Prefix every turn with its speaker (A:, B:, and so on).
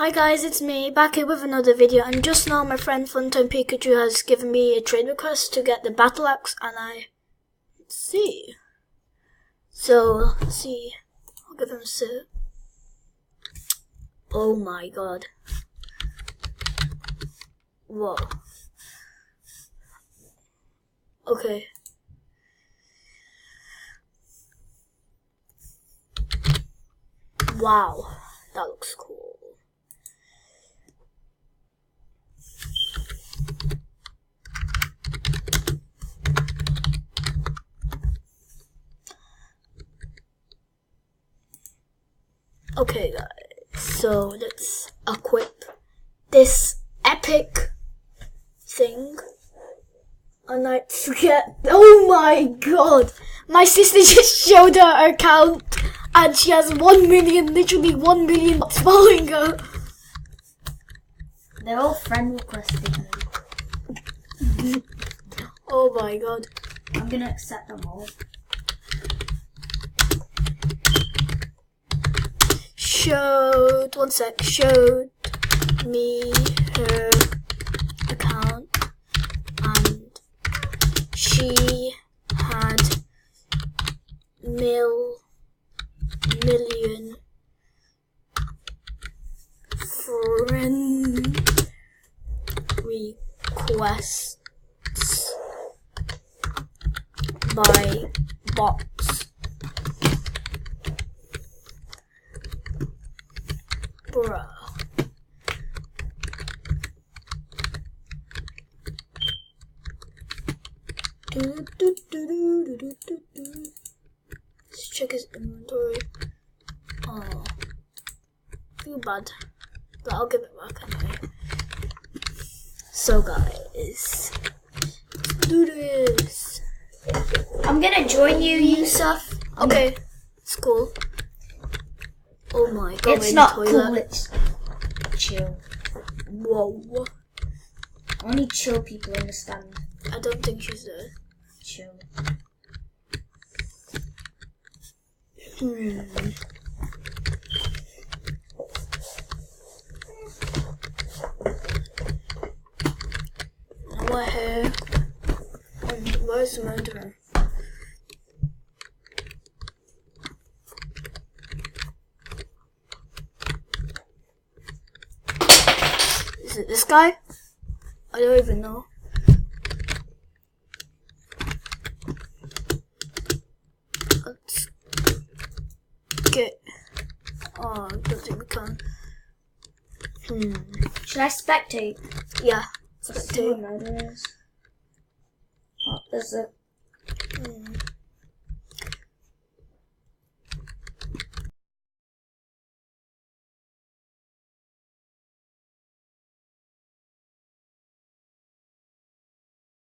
A: Hi guys, it's me, back here with another video, and just now my friend Funtime Pikachu has given me a trade request to get the Battle Axe, and let's see. I'll give him a sip. Oh my god. Whoa. Okay. Wow, that looks cool. Okay guys, so let's equip this epic thing. And I forget, oh my god, my sister just showed her account and she has 1 million, literally 1 million following her.
B: They're all friend requesting me.
A: Oh my god.
B: I'm gonna accept them all.
A: Showed me her account and she had million friend requests by bots. Bruh. Let's check his inventory. Oh, feel bad, but I'll give it back anyway. So guys, let's do this.
B: I'm gonna join you,
A: Yusuf. Okay, it's cool. Oh my god,
B: it's not cool, it's chill.
A: Whoa.
B: Only chill people understand.
A: I don't think she's there.
B: Chill.
A: What hair? Where's the murderer? Is it this guy? I don't even know. Let's get. Oh, I don't think we can.
B: Should I spectate?
A: Yeah,
B: Let's see what murder is. Oh, there's a